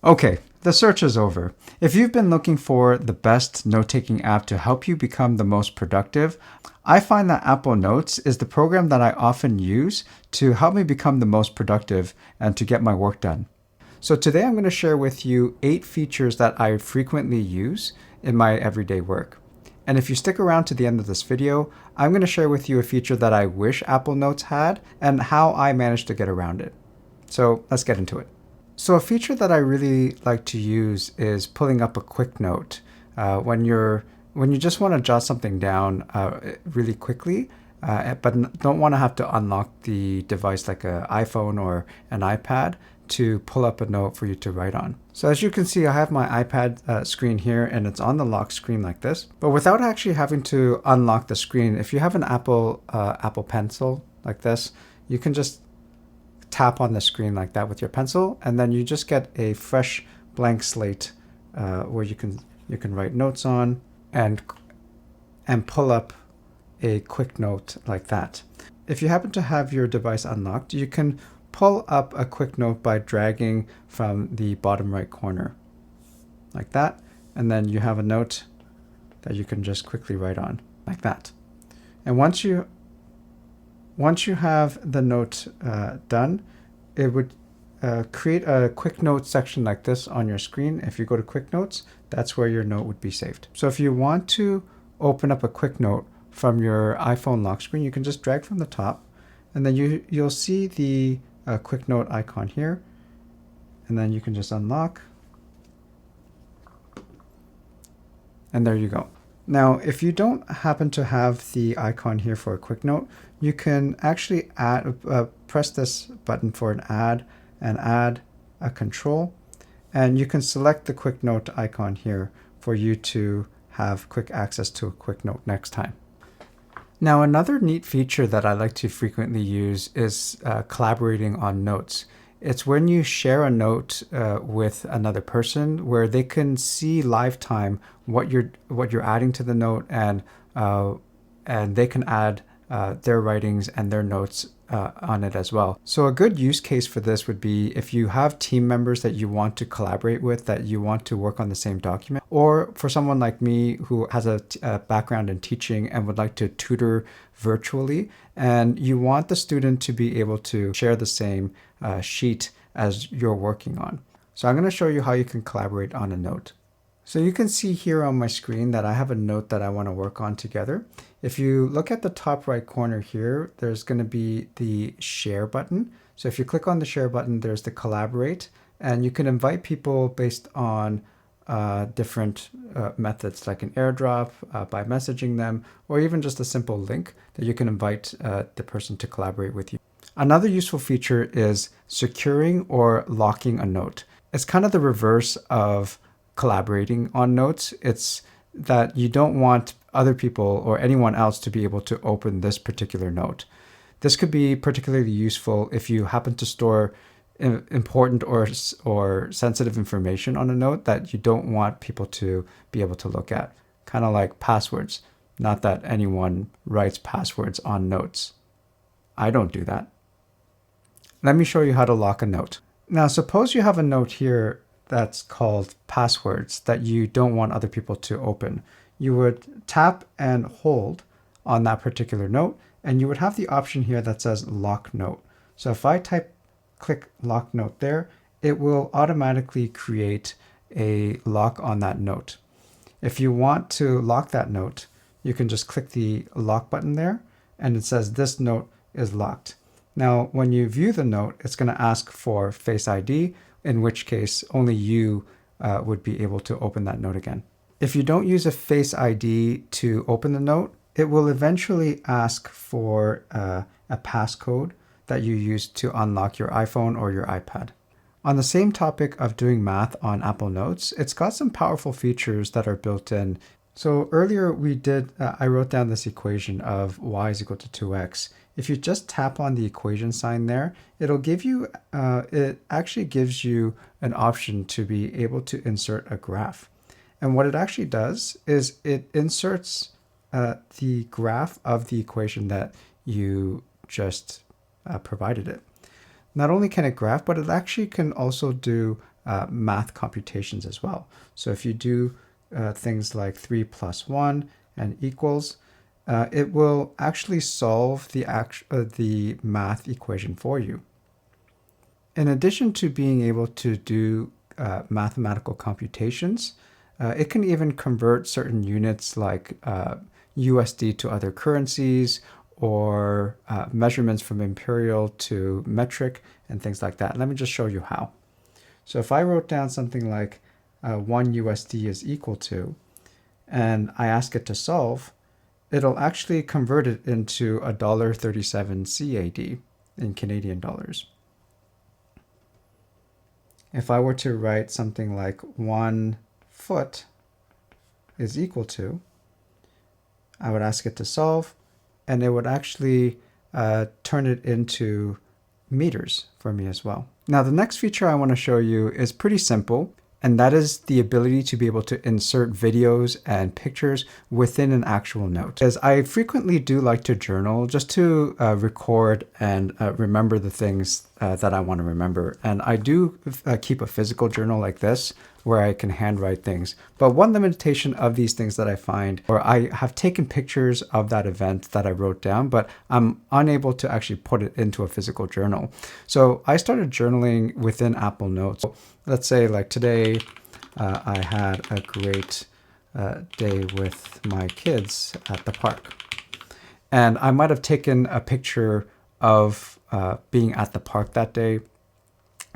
Okay, the search is over. If you've been looking for the best note-taking app to help you become the most productive, I find that Apple Notes is the program that I often use to help me become the most productive and to get my work done. So today I'm going to share with you 8 features that I frequently use in my everyday work. And if you stick around to the end of this video, I'm going to share with you a feature that I wish Apple Notes had and how I managed to get around it. So let's get into it. So a feature that I really like to use is pulling up a quick note. When you just want to jot something down really quickly, but don't want to have to unlock the device like an iPhone or an iPad to pull up a note for you to write on. So as you can see, I have my iPad screen here and it's on the lock screen like this. But without actually having to unlock the screen, if you have an Apple Pencil like this, you can just tap on the screen like that with your pencil, and then you just get a fresh blank slate where you can write notes on and pull up a quick note like that. If you happen to have your device unlocked, you can pull up a quick note by dragging from the bottom right corner like that, and then you have a note that you can just quickly write on like that. And once you have the note done, it would create a quick notes section like this on your screen. If you go to quick notes, that's where your note would be saved. So if you want to open up a quick note from your iPhone lock screen, you can just drag from the top, and then you'll see the quick note icon here, and then you can just unlock, and there you go. Now, if you don't happen to have the icon here for a quick note, you can actually press this button for an add and add a control, and you can select the quick note icon here for you to have quick access to a quick note next time. Now, another neat feature that I like to frequently use is collaborating on notes. It's when you share a note with another person where they can see live time what you're adding to the note, and they can add their writings and their notes on it as well. So a good use case for this would be if you have team members that you want to collaborate with, that you want to work on the same document, or for someone like me who has a background in teaching and would like to tutor virtually, and you want the student to be able to share the same sheet as you're working on. So I'm going to show you how you can collaborate on a note. So you can see here on my screen that I have a note that I want to work on together. If you look at the top right corner here, there's going to be the share button. So if you click on the share button, there's the collaborate, and you can invite people based on different methods like an airdrop, by messaging them, or even just a simple link that you can invite the person to collaborate with you. Another useful feature is securing or locking a note. It's kind of the reverse of collaborating on notes. It's that you don't want other people or anyone else to be able to open this particular note. This could be particularly useful if you happen to store important or sensitive information on a note that you don't want people to be able to look at. Kind of like passwords. Not that anyone writes passwords on notes. I don't do that. Let me show you how to lock a note. Now, suppose you have a note here that's called passwords that you don't want other people to open. You would tap and hold on that particular note, and you would have the option here that says lock note. So if I click lock note there, it will automatically create a lock on that note. If you want to lock that note, you can just click the lock button there, and it says this note is locked. Now, when you view the note, it's going to ask for Face ID, in which case only you would be able to open that note again. If you don't use a Face ID to open the note, it will eventually ask for a passcode that you use to unlock your iPhone or your iPad. On the same topic of doing math on Apple Notes, it's got some powerful features that are built in. So earlier I wrote down this equation of y is equal to 2x. If you just tap on the equation sign there, it actually gives you an option to be able to insert a graph. And what it actually does is it inserts the graph of the equation that you just provided it. Not only can it graph, but it actually can also do math computations as well. So if you do things like 3 plus 1 and equals, it will actually solve the math equation for you. In addition to being able to do mathematical computations, it can even convert certain units like USD to other currencies, or measurements from imperial to metric and things like that. Let me just show you how. So if I wrote down something like 1 USD is equal to, and I ask it to solve, it'll actually convert it into $1.37 CAD in Canadian dollars. If I were to write something like 1 foot is equal to, I would ask it to solve, and it would actually turn it into meters for me as well. Now, the next feature I want to show you is pretty simple, and that is the ability to be able to insert videos and pictures within an actual note. As I frequently do like to journal just to record and remember the things that I want to remember. And I do keep a physical journal like this where I can handwrite things. But one limitation of these things that I find, or I have taken pictures of that event that I wrote down, but I'm unable to actually put it into a physical journal. So I started journaling within Apple Notes. Let's say like today, I had a great day with my kids at the park. And I might have taken a picture of being at the park that day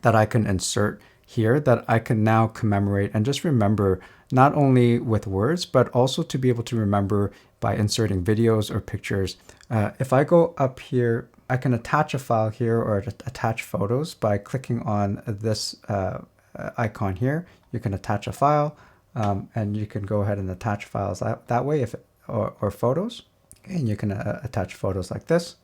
that I can insert here, that I can now commemorate and just remember, not only with words, but also to be able to remember by inserting videos or pictures. If I go up here, I can attach a file here or attach photos by clicking on this icon here. You can attach a file, and you can go ahead and attach files that way, or photos. And you can attach photos like this.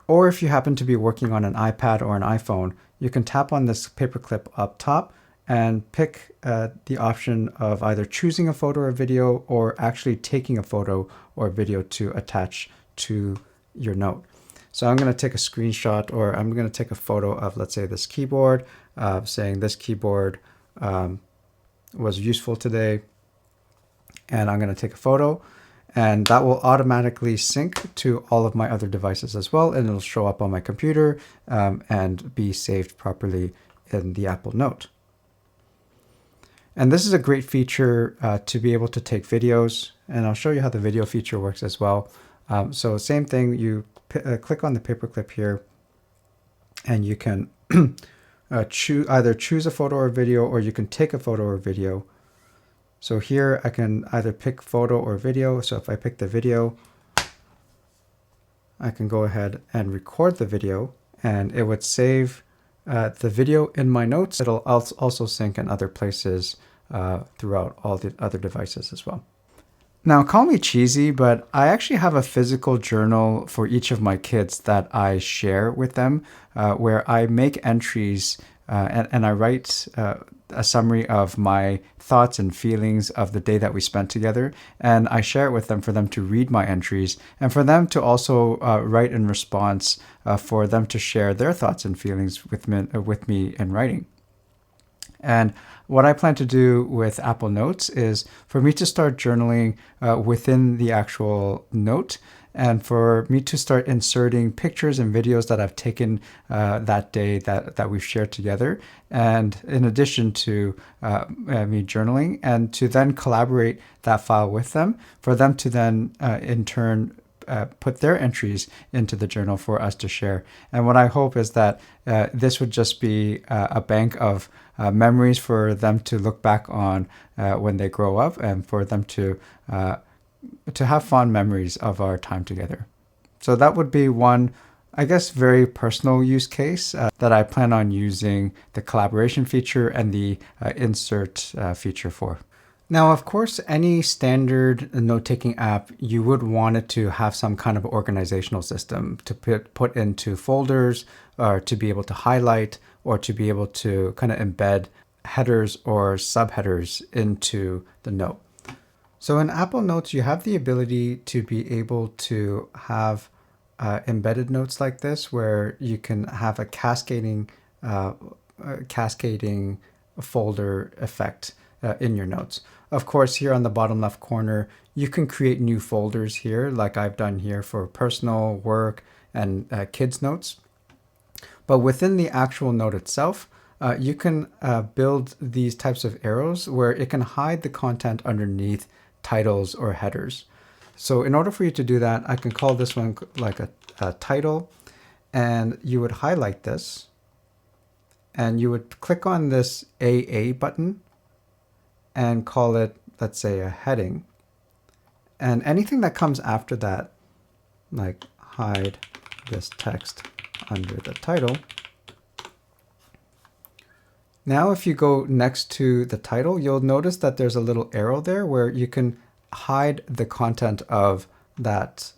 Or if you happen to be working on an iPad or an iPhone, you can tap on this paperclip up top and pick the option of either choosing a photo or video, or actually taking a photo or video to attach to your note. So I'm going to take a screenshot, or I'm going to take a photo of, let's say, this keyboard, saying this keyboard was useful today. And I'm going to take a photo, and that will automatically sync to all of my other devices as well. And it'll show up on my computer and be saved properly in the Apple Note. And this is a great feature to be able to take videos. And I'll show you how the video feature works as well. So same thing, you click on the paperclip here, and you can either choose a photo or video, or you can take a photo or video. So here I can either pick photo or video. So if I pick the video, I can go ahead and record the video, and it would save the video in my notes. It'll also sync in other places throughout all the other devices as well. Now, call me cheesy, but I actually have a physical journal for each of my kids that I share with them, where I make entries and I write a summary of my thoughts and feelings of the day that we spent together. And I share it with them for them to read my entries, and for them to also write in response, for them to share their thoughts and feelings with me in writing. And what I plan to do with Apple Notes is for me to start journaling within the actual note, and for me to start inserting pictures and videos that I've taken that day that we've shared together. And in addition to me journaling, and to then collaborate that file with them, for them to then in turn put their entries into the journal for us to share. And what I hope is that this would just be a bank of memories for them to look back on when they grow up, and for them to have fond memories of our time together. So that would be one, I guess, very personal use case that I plan on using the collaboration feature and the insert feature for. Now, of course, any standard note-taking app, you would want it to have some kind of organizational system to put into folders, or to be able to highlight, or to be able to kind of embed headers or subheaders into the note. So in Apple Notes, you have the ability to be able to have embedded notes like this, where you can have a cascading folder effect in your notes. Of course, here on the bottom left corner, you can create new folders here, like I've done here for personal, work, and kids notes. But within the actual note itself, you can build these types of arrows where it can hide the content underneath titles or headers. So in order for you to do that, I can call this one like a title, and you would highlight this, and you would click on this AA button and call it, let's say, a heading. And anything that comes after that, like hide this text under the title. Now, if you go next to the title, you'll notice that there's a little arrow there where you can hide the content of that.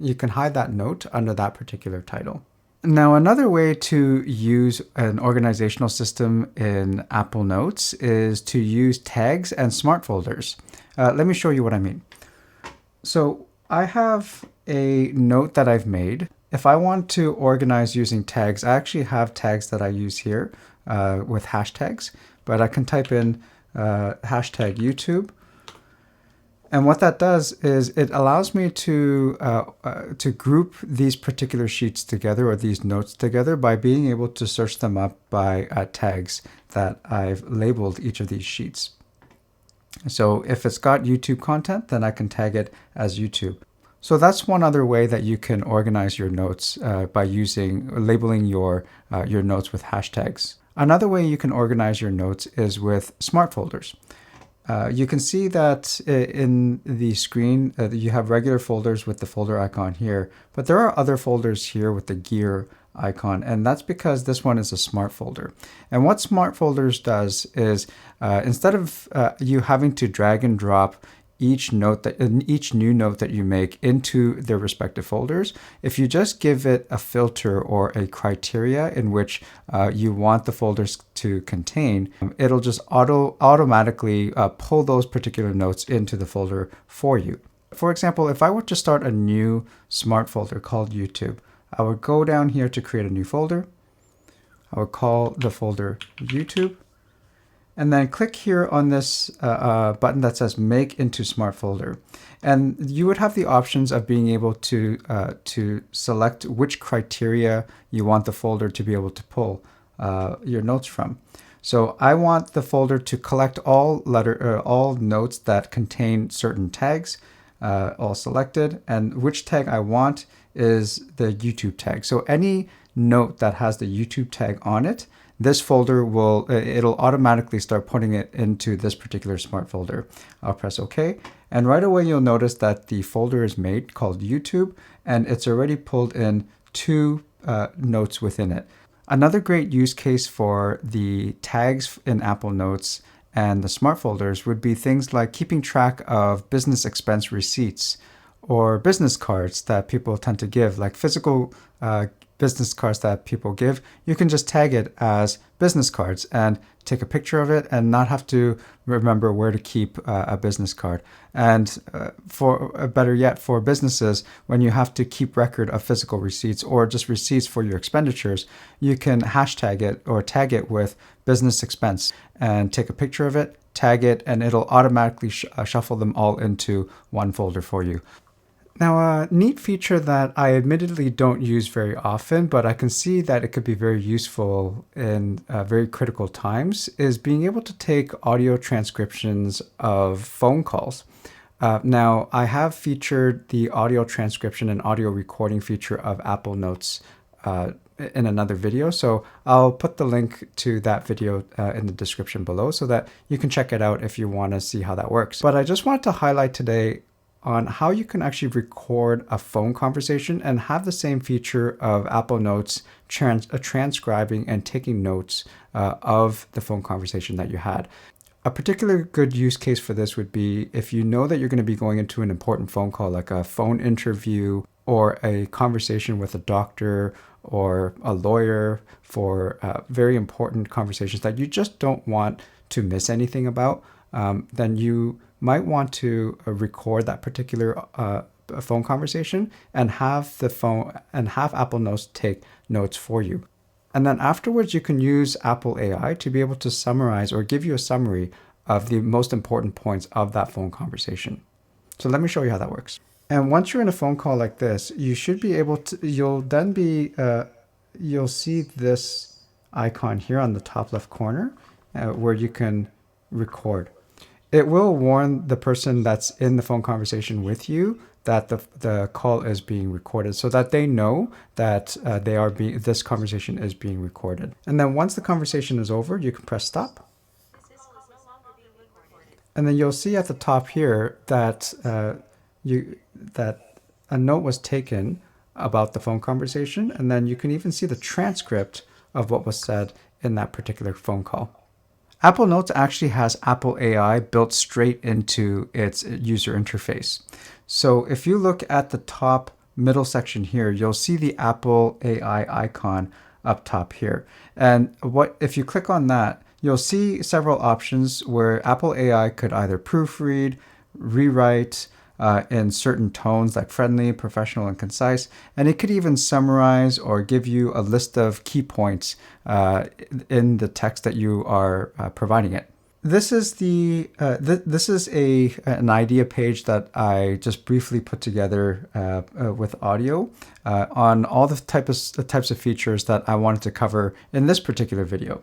You can hide that note under that particular title. Now, another way to use an organizational system in Apple Notes is to use tags and smart folders. Let me show you what I mean. So I have a note that I've made. If I want to organize using tags, I actually have tags that I use here with hashtags, but I can type in hashtag YouTube. And what that does is it allows me to group these particular sheets together, or these notes together, by being able to search them up by tags that I've labeled each of these sheets. So if it's got YouTube content, then I can tag it as YouTube. So that's one other way that you can organize your notes by labeling your notes with hashtags. Another way you can organize your notes is with smart folders. You can see that in the screen, you have regular folders with the folder icon here, but there are other folders here with the gear icon, and that's because this one is a smart folder. And what smart folders does is instead of you having to drag and drop each new note that you make into their respective folders, if you just give it a filter or a criteria in which you want the folders to contain, it'll just automatically pull those particular notes into the folder for you. For example, if I were to start a new smart folder called YouTube, I would go down here to create a new folder. I would call the folder YouTube, and then click here on this button that says Make into Smart Folder. And you would have the options of being able to select which criteria you want the folder to be able to pull your notes from. So I want the folder to collect all notes that contain certain tags, all selected, and which tag I want is the YouTube tag. So any note that has the YouTube tag on it, this folder it'll automatically start putting it into this particular smart folder. I'll press OK, and right away you'll notice that the folder is made called YouTube, and it's already pulled in 2 notes within it. Another great use case for the tags in Apple Notes and the smart folders would be things like keeping track of business expense receipts or business cards that people tend to give, like physical business cards that people give. You can just tag it as business cards and take a picture of it and not have to remember where to keep a business card. And for better yet, for businesses, when you have to keep record of physical receipts or just receipts for your expenditures, you can hashtag it or tag it with business expense and take a picture of it, tag it, and it'll automatically shuffle them all into one folder for you. Now, a neat feature that I admittedly don't use very often, but I can see that it could be very useful in very critical times, is being able to take audio transcriptions of phone calls. Now, I have featured the audio transcription and audio recording feature of Apple Notes in another video, so I'll put the link to that video in the description below so that you can check it out if you want to see how that works. But I just wanted to highlight today on how you can actually record a phone conversation and have the same feature of Apple Notes transcribing and taking notes of the phone conversation that you had. A particular good use case for this would be if you know that you're going to be going into an important phone call, like a phone interview or a conversation with a doctor or a lawyer for very important conversations that you just don't want to miss anything about, then you might want to record that particular phone conversation and have Apple Notes take notes for you. And then afterwards, you can use Apple AI to be able to summarize or give you a summary of the most important points of that phone conversation. So let me show you how that works. And once you're in a phone call like this, you should be able to, you'll see this icon here on the top left corner where you can record. It will warn the person that's in the phone conversation with you that the call is being recorded, so that they know that this conversation is being recorded. And then once the conversation is over, you can press stop. And then you'll see at the top here that that a note was taken about the phone conversation, and then you can even see the transcript of what was said in that particular phone call. Apple Notes actually has Apple AI built straight into its user interface. So if you look at the top middle section here, you'll see the Apple AI icon up top here. And if you click on that, you'll see several options where Apple AI could either proofread, rewrite in certain tones like friendly, professional, and concise. And it could even summarize or give you a list of key points in the text that you are providing it. This is an idea page that I just briefly put together with audio on all the types of features that I wanted to cover in this particular video.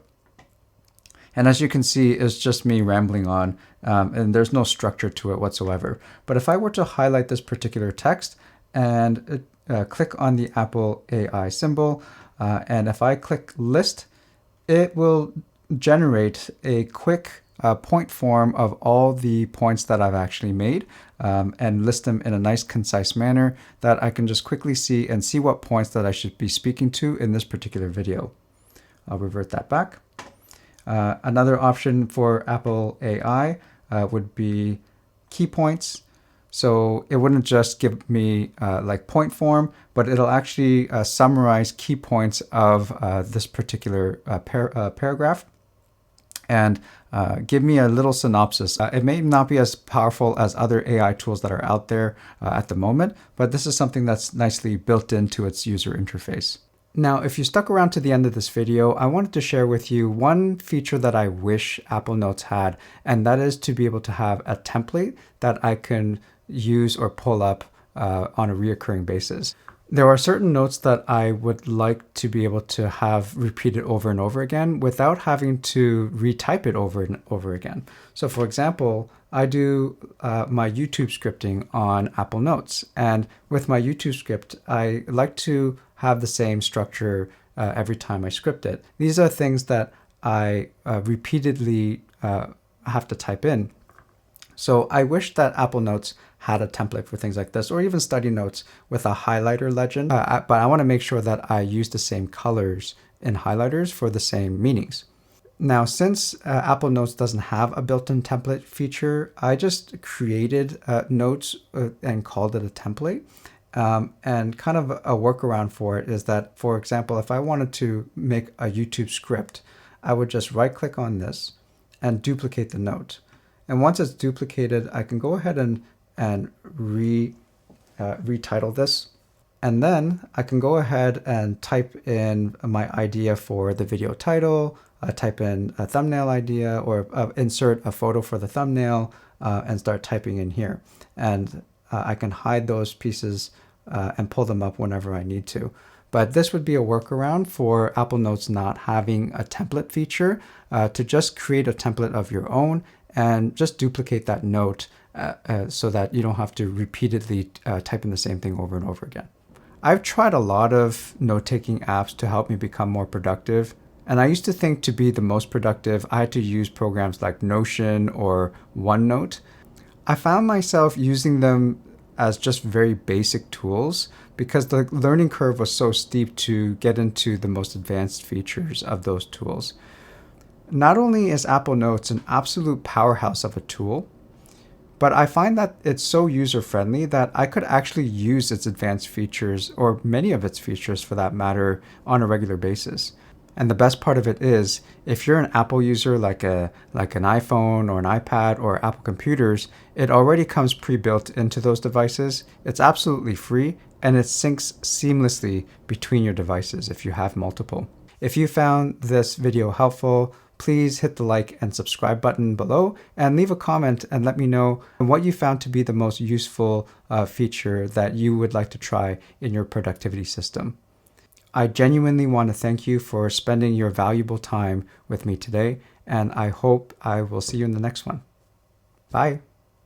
And as you can see, it's just me rambling on, and there's no structure to it whatsoever. But if I were to highlight this particular text and click on the Apple AI symbol, and if I click list, it will generate a quick point form of all the points that I've actually made and list them in a nice, concise manner that I can just quickly see and see what points that I should be speaking to in this particular video. I'll revert that back. Another option for Apple AI would be key points. So it wouldn't just give me like point form, but it'll actually summarize key points of this particular paragraph and give me a little synopsis. It may not be as powerful as other AI tools that are out there at the moment, but this is something that's nicely built into its user interface. Now, if you stuck around to the end of this video, I wanted to share with you one feature that I wish Apple Notes had, and that is to be able to have a template that I can use or pull up on a reoccurring basis. There are certain notes that I would like to be able to have repeated over and over again without having to retype it over and over again. So for example, I do my YouTube scripting on Apple Notes. And with my YouTube script, I like to have the same structure every time I script it. These are things that I repeatedly have to type in. So I wish that Apple Notes had a template for things like this, or even study notes with a highlighter legend. But I want to make sure that I use the same colors in highlighters for the same meanings. Now, since Apple Notes doesn't have a built-in template feature, I just created notes and called it a template. And kind of a workaround for it is that, for example, if I wanted to make a YouTube script, I would just right-click on this and duplicate the note. And once it's duplicated, I can go ahead and retitle this. And then I can go ahead and type in my idea for the video title, type in a thumbnail idea, or insert a photo for the thumbnail and start typing in here. And I can hide those pieces and pull them up whenever I need to. But this would be a workaround for Apple Notes not having a template feature, to just create a template of your own and just duplicate that note so that you don't have to repeatedly type in the same thing over and over again. I've tried a lot of note-taking apps to help me become more productive. And I used to think to be the most productive, I had to use programs like Notion or OneNote. I found myself using them as just very basic tools because the learning curve was so steep to get into the most advanced features of those tools. Not only is Apple Notes an absolute powerhouse of a tool, but I find that it's so user-friendly that I could actually use its advanced features, or many of its features for that matter, on a regular basis. And the best part of it is, if you're an Apple user like an iPhone or an iPad or Apple computers, it already comes pre-built into those devices. It's absolutely free, and it syncs seamlessly between your devices if you have multiple. If you found this video helpful, please hit the like and subscribe button below and leave a comment and let me know what you found to be the most useful feature that you would like to try in your productivity system. I genuinely want to thank you for spending your valuable time with me today, and I hope I will see you in the next one. Bye.